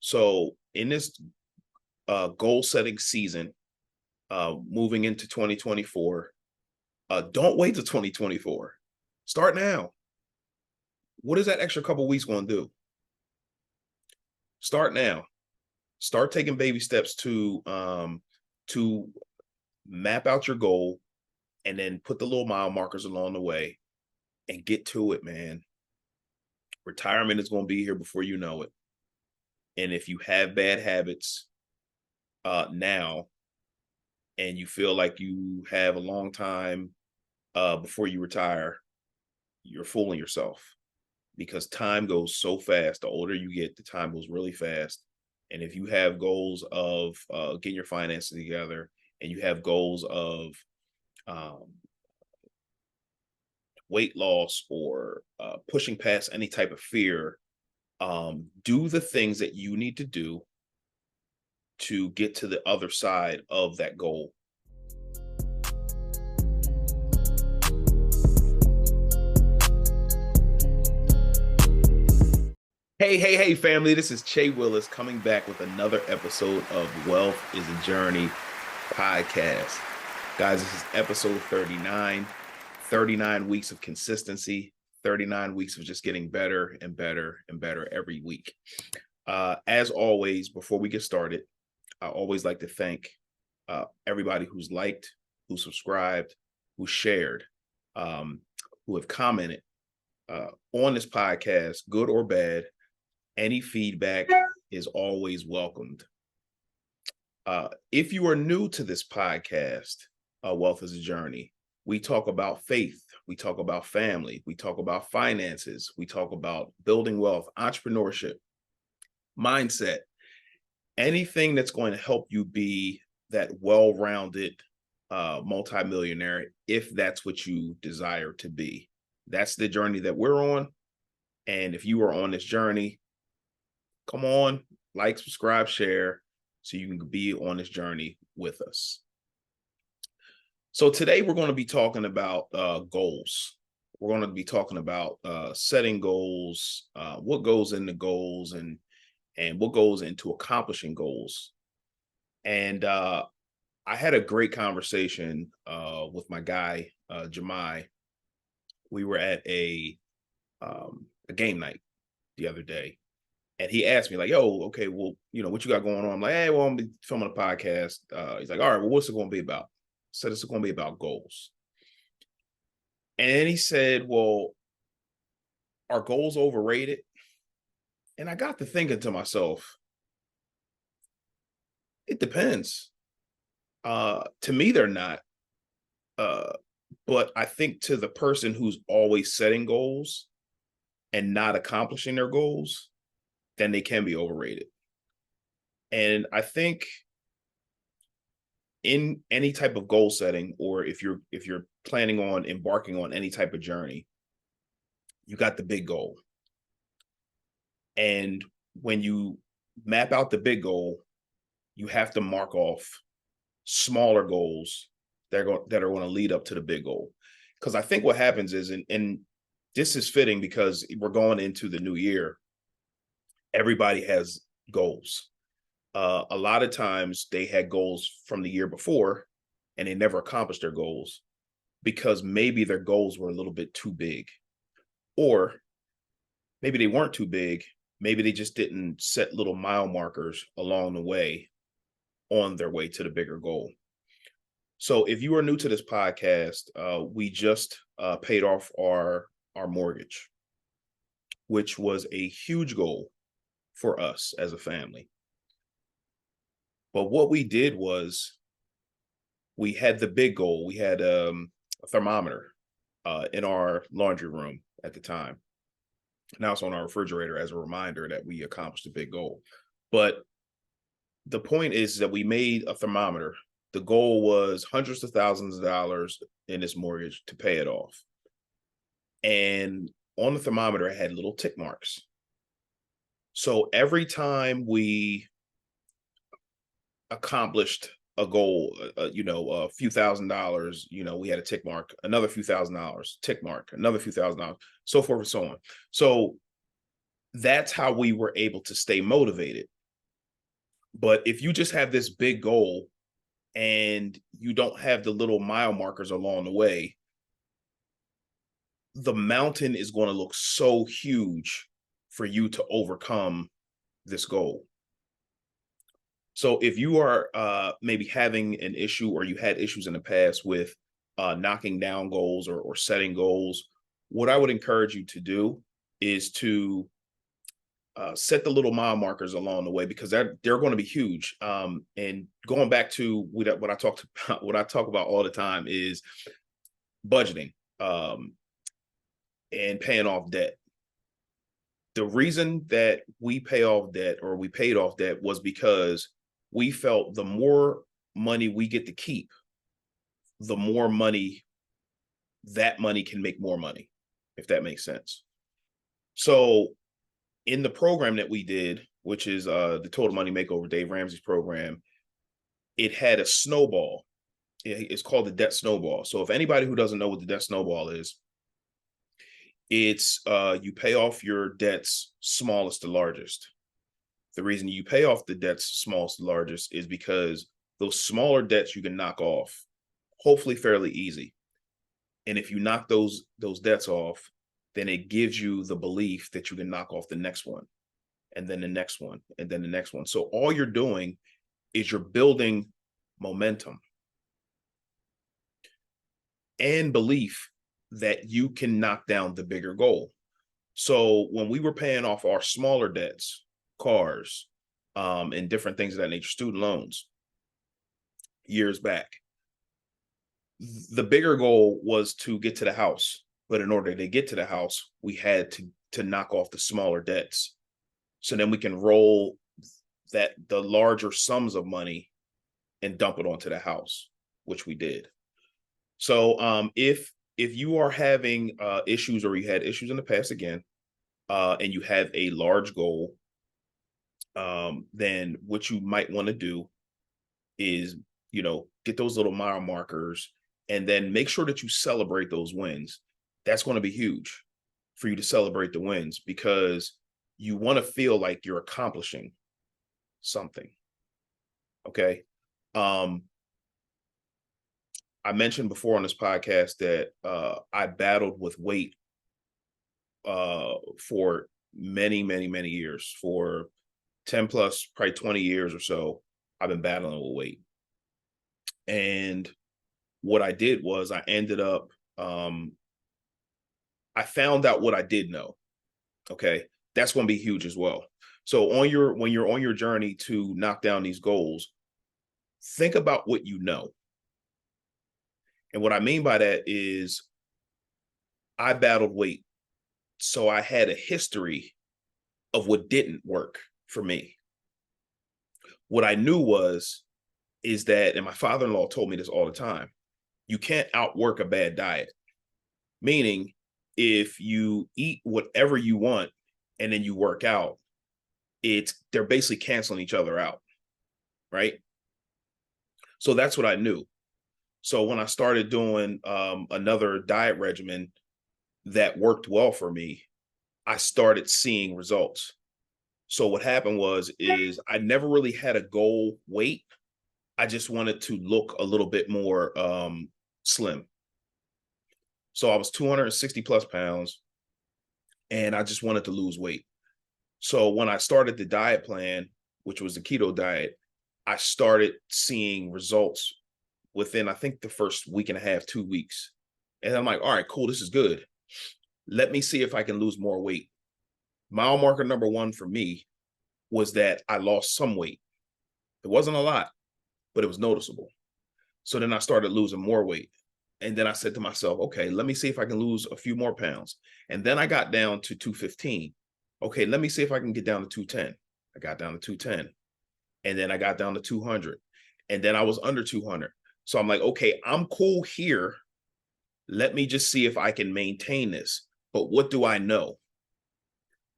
So in this goal setting season, moving into 2024, don't wait till 2024. Start now. What is that extra couple weeks going to do? Start now. Start taking baby steps to map out your goal, and then put the little mile markers along the way and get to it, man. Retirement is going to be here before you know it. And if you have bad habits now, and you feel like you have a long time before you retire, you're fooling yourself, because time goes so fast. The older you get, the time goes really fast. And if you have goals of getting your finances together, and you have goals of weight loss, or pushing past any type of fear, do the things that you need to do to get to the other side of that goal. Hey, family, this is Che Willis coming back with another episode of Wealth is a Journey podcast. Guys, this is episode 39, 39 weeks of consistency, 39 weeks of just getting better and better and better every week. As always, before we get started, I always like to thank everybody who's liked, who subscribed, who shared, who have commented on this podcast, good or bad. Any feedback is always welcomed. If you are new to this podcast, Wealth is a Journey, we talk about faith, we talk about family, we talk about finances, we talk about building wealth, entrepreneurship, mindset, anything that's going to help you be that well-rounded multimillionaire, if that's what you desire to be. That's the journey that we're on. And if you are on this journey, come on, like, subscribe, share, so you can be on this journey with us. So today we're going to be talking about goals. We're going to be talking about setting goals, what goes into goals, and what goes into accomplishing goals. And I had a great conversation with my guy, Jemai. We were at a game night the other day. And he asked me, like, yo, okay, well, what you got going on? I'm like, hey, well, I'm filming a podcast. He's like, all right, well, what's it going to be about? I said, it's going to be about goals. And he said, well, are goals overrated? And I got to thinking to myself, it depends. To me, they're not. But I think to the person who's always setting goals and not accomplishing their goals, then they can be overrated. And I think in any type of goal setting, or if you're planning on embarking on any type of journey, you got the big goal. And when you map out the big goal, you have to mark off smaller goals that are going to lead up to the big goal. Because I think what happens is, and this is fitting because we're going into the new year, everybody has goals. A lot of times they had goals from the year before and they never accomplished their goals because maybe their goals were a little bit too big, or maybe they weren't too big. Maybe they just didn't set little mile markers along the way on their way to the bigger goal. So if you are new to this podcast, we just paid off our mortgage, which was a huge goal for us as a family. But what we did was we had the big goal. We had a thermometer in our laundry room at the time. Now it's on our refrigerator as a reminder that we accomplished a big goal. But the point is that we made a thermometer. The goal was hundreds of thousands of dollars in this mortgage to pay it off. And on the thermometer, it had little tick marks. So every time we accomplished a goal, a few $1,000s, we had a tick mark, another few $1,000s, tick mark, another few $1,000s, so forth and so on. So that's how we were able to stay motivated. But if you just have this big goal and you don't have the little mile markers along the way, the mountain is going to look so huge for you to overcome this goal. So if you are maybe having an issue, or you had issues in the past with knocking down goals, or setting goals, what I would encourage you to do is to set the little mile markers along the way, because they're going to be huge. And going back to what I talked about, what I talk about all the time is budgeting, and paying off debt. The reason that we pay off debt, or we paid off debt, was because we felt the more money we get to keep, the more money that money can make more money, if that makes sense. So in the program that we did, which is the Total Money Makeover, Dave Ramsey's program, it had a snowball. It's called the debt snowball. So if anybody who doesn't know what the debt snowball is, it's you pay off your debts smallest to largest. The reason you pay off the debts smallest to largest is because those smaller debts you can knock off, hopefully fairly easy. And if you knock those debts off, then it gives you the belief that you can knock off the next one, and then the next one, and then the next one. So all you're doing is you're building momentum and belief that you can knock down the bigger goal. So when we were paying off our smaller debts, cars, and different things of that nature, student loans, years back, the bigger goal was to get to the house. But in order to get to the house, we had to knock off the smaller debts. So then we can roll the larger sums of money and dump it onto the house, which we did. So if you are having issues, or you had issues in the past again, and you have a large goal, then what you might want to do is, get those little mile markers, and then make sure that you celebrate those wins. That's going to be huge for you to celebrate the wins, because you want to feel like you're accomplishing something. Okay. I mentioned before on this podcast that I battled with weight for many, many, many years. For 10 plus, probably 20 years or so, I've been battling with weight. And what I did was I ended up, I found out what I did know. Okay. That's going to be huge as well. So when you're on your journey to knock down these goals, think about what you know. And what I mean by that is, I battled weight. So I had a history of what didn't work for me. What I knew is that, and my father-in-law told me this all the time, you can't outwork a bad diet. Meaning, if you eat whatever you want and then you work out, they're basically canceling each other out, right? So that's what I knew. So when I started doing another diet regimen that worked well for me, I started seeing results. So what happened is I never really had a goal weight. I just wanted to look a little bit more slim. So I was 260 plus pounds, and I just wanted to lose weight. So when I started the diet plan, which was the keto diet, I started seeing results within, I think, the first week and a half, 2 weeks. And I'm like, all right, cool, this is good. Let me see if I can lose more weight. Mile marker number one for me was that I lost some weight. It wasn't a lot, but it was noticeable. So then I started losing more weight. And then I said to myself, okay, let me see if I can lose a few more pounds. And then I got down to 215. Okay, let me see if I can get down to 210. I got down to 210. And then I got down to 200. And then I was under 200. So I'm like, okay, I'm cool here. Let me just see if I can maintain this. But what do I know?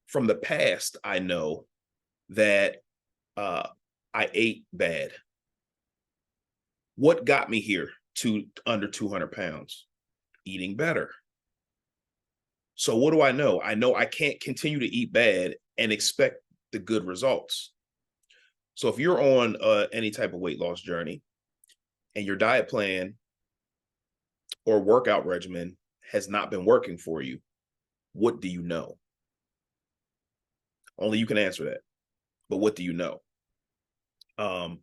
From the past, I know that I ate bad. What got me here to under 200 pounds? Eating better. So what do I know? I know I can't continue to eat bad and expect the good results. So if you're on any type of weight loss journey and your diet plan or workout regimen has not been working for you, what do you know? Only you can answer that. But what do you know? Um,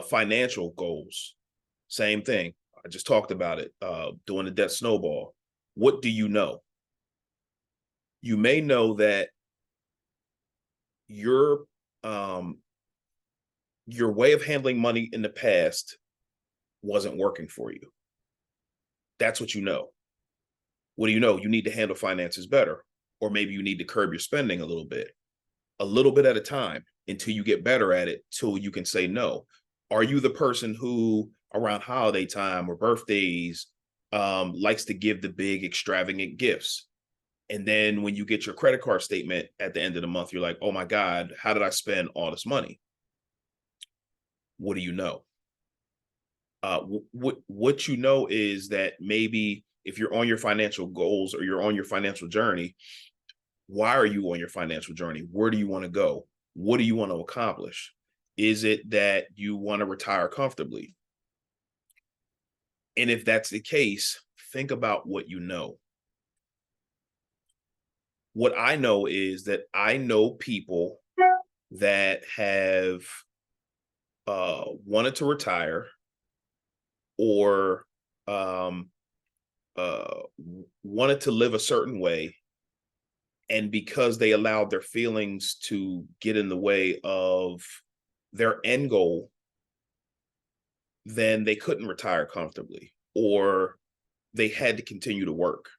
Financial goals, same thing. I just talked about it. Doing the debt snowball. What do you know? You may know that your um, your way of handling money in the past wasn't working for you. That's what you know. What do you know? You need to handle finances better, or maybe you need to curb your spending a little bit at a time until you get better at it, till you can say no. Are you the person who around holiday time or birthdays likes to give the big extravagant gifts? And then when you get your credit card statement at the end of the month, you're like, oh my God, how did I spend all this money? What do you know? What you know is that maybe if you're on your financial goals or you're on your financial journey, why are you on your financial journey? Where do you want to go? What do you want to accomplish? Is it that you want to retire comfortably? And if that's the case, think about what you know. What I know is that I know people that have wanted to retire or um, uh, wanted to live a certain way. And because they allowed their feelings to get in the way of their end goal, then they couldn't retire comfortably or they had to continue to work.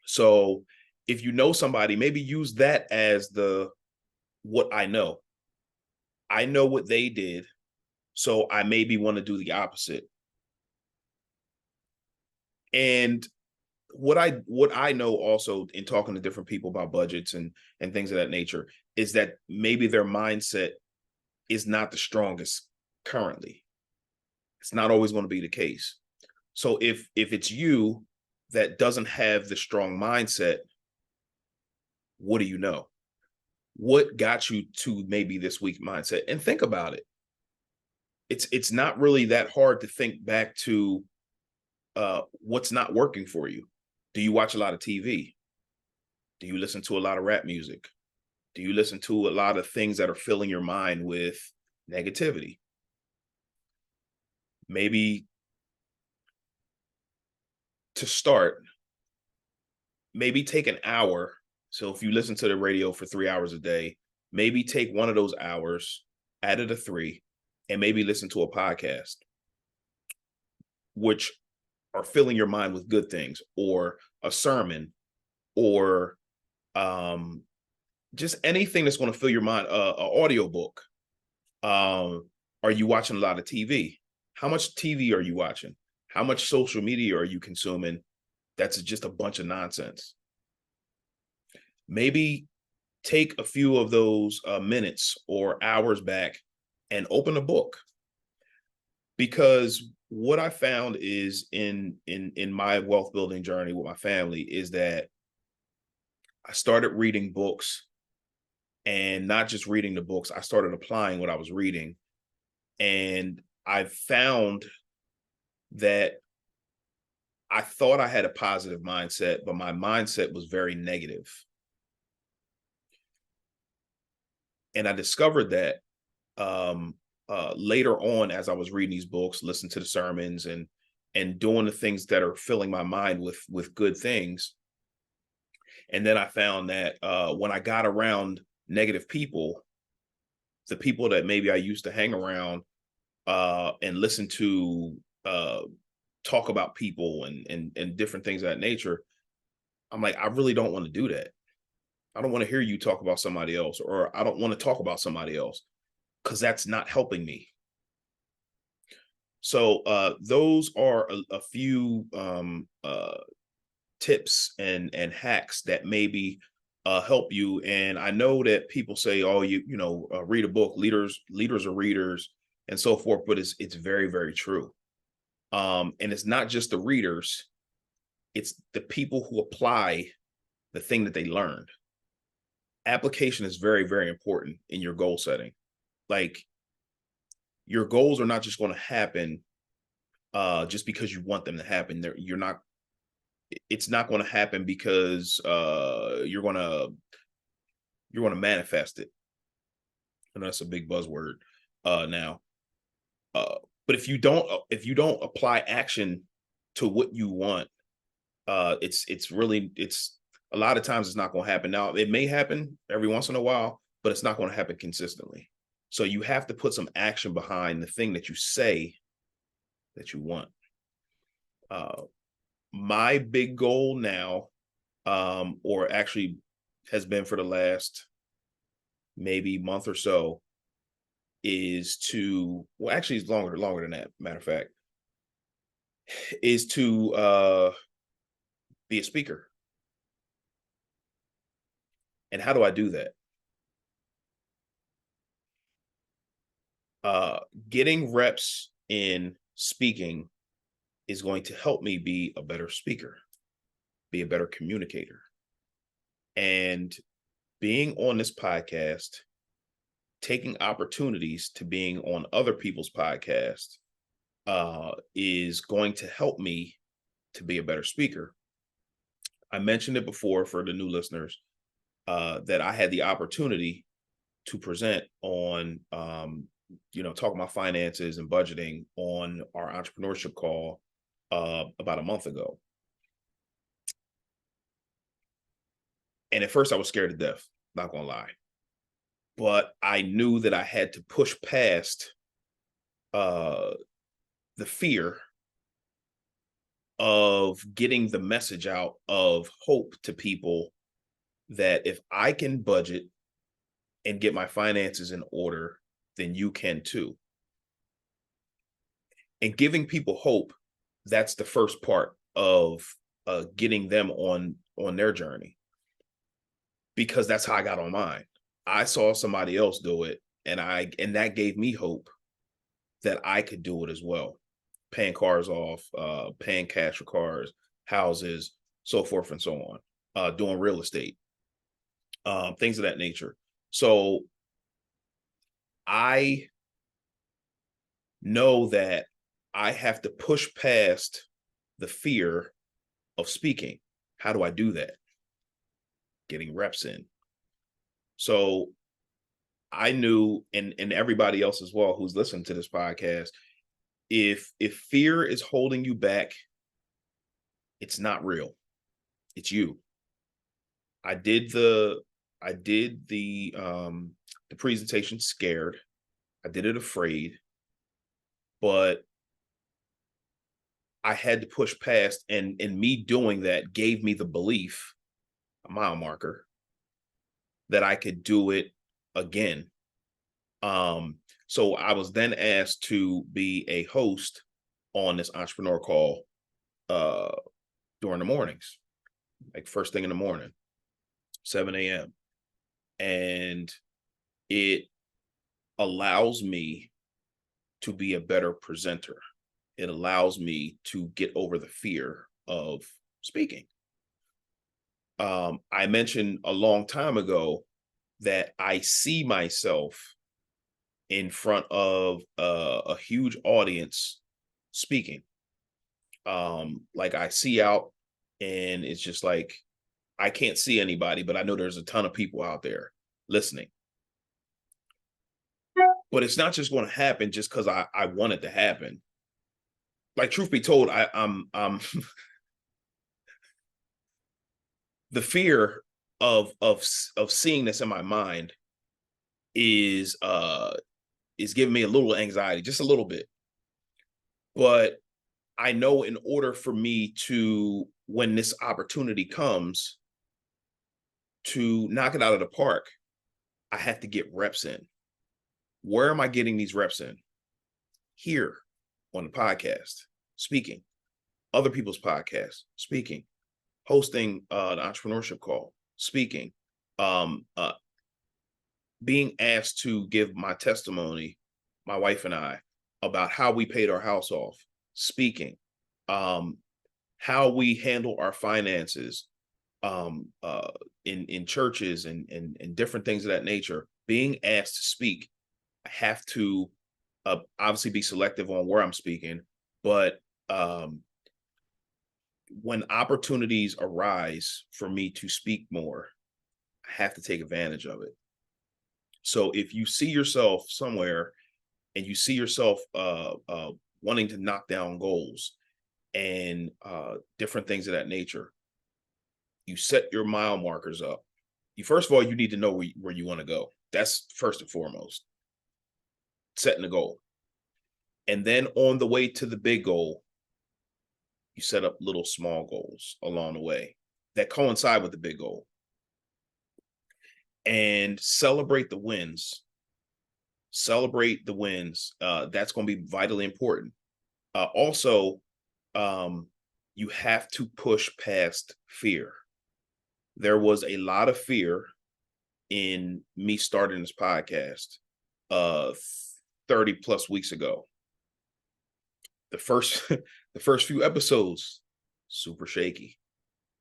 So if you know somebody, maybe use that as the what I know. I know what they did, so I maybe want to do the opposite. And what I know also in talking to different people about budgets and things of that nature is that maybe their mindset is not the strongest currently. It's not always going to be the case. So if it's you that doesn't have the strong mindset, what do you know? What got you to maybe this weak mindset? And think about it. It's not really that hard to think back to what's not working for you. Do you watch a lot of TV? Do you listen to a lot of rap music? Do you listen to a lot of things that are filling your mind with negativity? Maybe to start, maybe take an hour. So if you listen to the radio for 3 hours a day, maybe take one of those hours, add it to three, and maybe listen to a podcast, which are filling your mind with good things, or a sermon, or um, just anything that's going to fill your mind. An audiobook. Are you watching a lot of TV? How much TV are you watching? How much social media are you consuming? That's just a bunch of nonsense. Maybe take a few of those minutes or hours back and open a book, because what I found is in my wealth building journey with my family is that I started reading books, and not just reading the books, I started applying what I was reading. And I found that I thought I had a positive mindset, but my mindset was very negative. And I discovered that later on, as I was reading these books, listening to the sermons, and doing the things that are filling my mind with good things. And then I found that when I got around negative people, the people that maybe I used to hang around and listen to talk about people and different things of that nature, I'm like, I really don't want to do that. I don't want to hear you talk about somebody else, or I don't want to talk about somebody else, because that's not helping me. So those are a few tips and hacks that maybe help you. And I know that people say, "Oh, read a book. Leaders are readers, and so forth." But it's very, very true. And it's not just the readers; it's the people who apply the thing that they learned. Application is very, very important in your goal setting. like your goals are not just going to happen just because you want them to happen. You're not. It's not going to happen because you're going to manifest it. And that's a big buzzword now. But if you don't apply action to what you want, it's a lot of times it's not going to happen. Now it may happen every once in a while, but it's not going to happen consistently. So you have to put some action behind the thing that you say that you want. My big goal now, or actually has been for the last maybe month or so, is to, well, actually it's longer than that, matter of fact, is to be a speaker. And how do I do that? Getting reps in speaking is going to help me be a better speaker, be a better communicator. And being on this podcast, taking opportunities to being on other people's podcasts, is going to help me to be a better speaker. I mentioned it before for the new listeners, that I had the opportunity to present on, talking about finances and budgeting on our entrepreneurship call about a month ago. And at first I was scared to death, not gonna lie. But I knew that I had to push past the fear of getting the message out of hope to people that if I can budget and get my finances in order, then you can too. And giving people hope, that's the first part of getting them on their journey, because that's how I got on mine. I saw somebody else do it, and that gave me hope that I could do it as well. Paying cars off, paying cash for cars, houses, so forth and so on, doing real estate, things of that nature. So I know that I have to push past the fear of speaking. How do I do that? Getting reps in. So I knew, and everybody else as well who's listening to this podcast, if fear is holding you back, it's not real. It's you. I did the presentation scared. I did it afraid, but I had to push past, and me doing that gave me the belief, a mile marker, that I could do it again. So I was then asked to be a host on this entrepreneur call during the mornings, like first thing in the morning, 7 a.m. And it allows me to be a better presenter. It allows me to get over the fear of speaking. I mentioned a long time ago that I see myself in front of a huge audience speaking. Like I see out, and it's just like, I can't see anybody, but I know there's a ton of people out there listening. But it's not just going to happen just because I want it to happen. Like, truth be told, I'm the fear of seeing this in my mind is giving me a little anxiety, just a little bit. But I know in order for me to, when this opportunity comes, to knock it out of the park, I have to get reps in. Where am I getting these reps in? Here on the podcast, speaking, other people's podcasts, speaking, hosting the entrepreneurship call, speaking, being asked to give my testimony, my wife and I, about how we paid our house off, speaking, how we handle our finances, in churches and different things of that nature, being asked to speak I have to obviously be selective on where I'm speaking, but when opportunities arise for me to speak more, I have to take advantage of it. So if you see yourself somewhere and you see yourself wanting to knock down goals and different things of that nature, you set your mile markers up. You first of all, you need to know where you want to go. That's first and foremost, setting a goal. And then on the way to the big goal, you set up little small goals along the way that coincide with the big goal. And celebrate the wins. Celebrate the wins. That's going to be vitally important. Also, you have to push past fear. There was a lot of fear in me starting this podcast 30 plus weeks ago. The first the first few episodes, super shaky,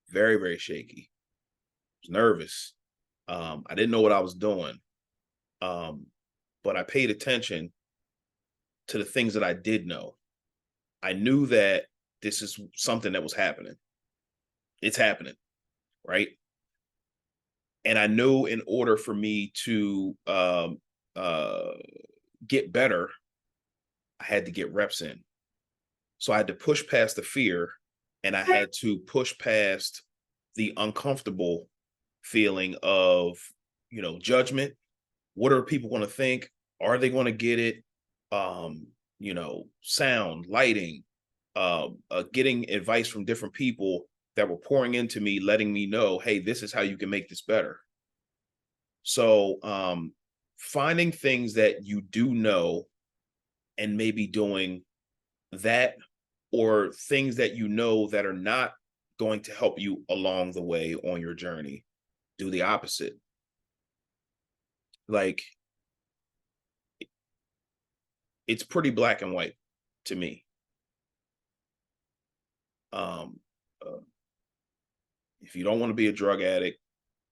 very, very shaky. I was nervous. I didn't know what I was doing. But I paid attention to the things that I did know. I knew that this is something that was happening. It's happening, right? And I knew in order for me to get better, I had to get reps in. So I had to push past the fear, and I had to push past the uncomfortable feeling of, judgment. What are people going to think? Are they going to get it? Sound, lighting, getting advice from different people that were pouring into me, letting me know, hey, this is how you can make this better. So finding things that you do know and maybe doing that, or things that you know that are not going to help you along the way on your journey, do the opposite. Like, it's pretty black and white to me. If you don't want to be a drug addict,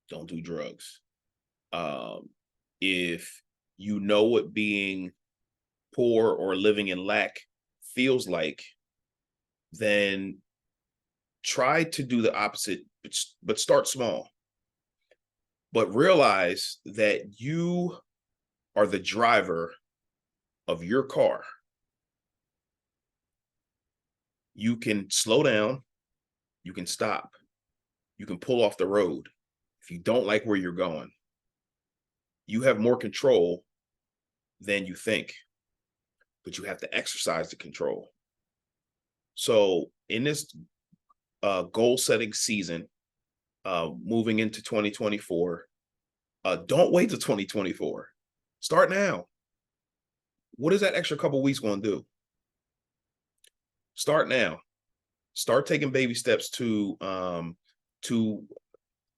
don't do drugs. If you know what being poor or living in lack feels like, then try to do the opposite, but start small. But realize that you are the driver of your car. You can slow down, you can stop, you can pull off the road if you don't like where you're going. You have more control than you think, but you have to exercise the control. So in this goal setting season, moving into 2024, don't wait till 2024. Start now. What is that extra couple weeks going to do? Start now. Start taking baby steps to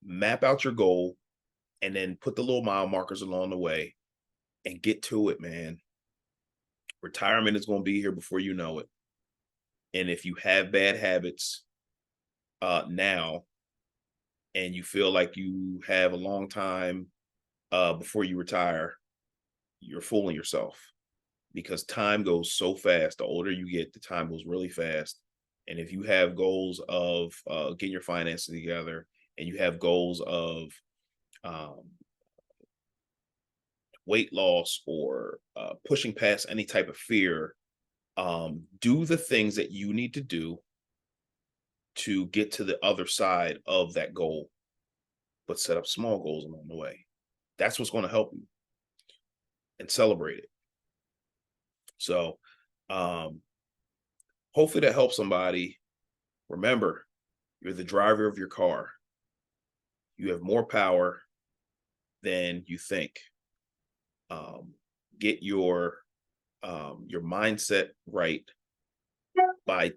map out your goal, and then put the little mile markers along the way and get to it, man. Retirement is going to be here before you know it. And if you have bad habits now, and you feel like you have a long time before you retire, you're fooling yourself, because time goes so fast. The older you get, the time goes really fast. And if you have goals of getting your finances together, and you have goals of weight loss, or pushing past any type of fear, do the things that you need to do to get to the other side of that goal, but set up small goals along the way. That's what's going to help you, and celebrate it. So hopefully that helps somebody. Remember, you're the driver of your car. You have more power than you think. Get your mindset right by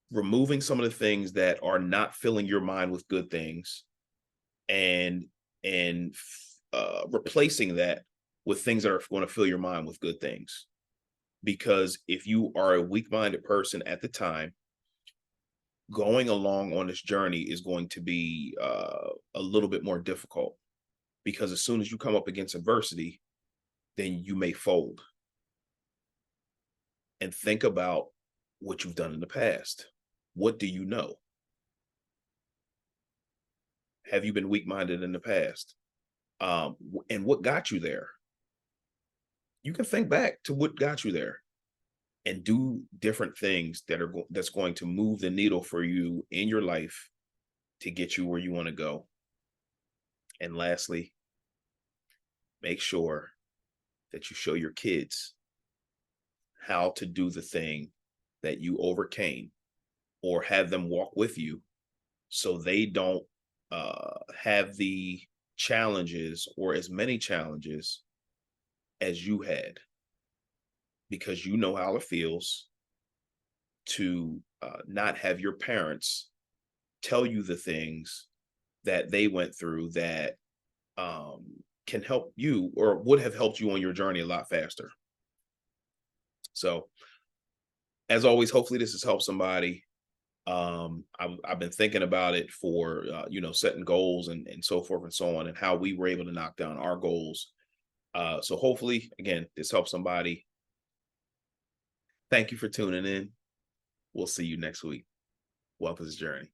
removing some of the things that are not filling your mind with good things, and replacing that with things that are going to fill your mind with good things. Because if you are a weak-minded person at the time, going along on this journey is going to be a little bit more difficult, because as soon as you come up against adversity, then you may fold. And think about what you've done in the past. What do you know? Have you been weak-minded in the past? And what got you there? You can think back to what got you there and do different things that's going to move the needle for you in your life to get you where you want to go. And lastly, make sure that you show your kids how to do the thing that you overcame, or have them walk with you so they don't have the challenges or as many challenges as you had, because you know how it feels to not have your parents tell you the things that they went through that um, can help you or would have helped you on your journey a lot faster. So, as always, hopefully this has helped somebody. I've been thinking about it for setting goals and so forth and so on, and how we were able to knock down our goals. So hopefully, again, this helps somebody. Thank you for tuning in. We'll see you next week. Wealth is a journey.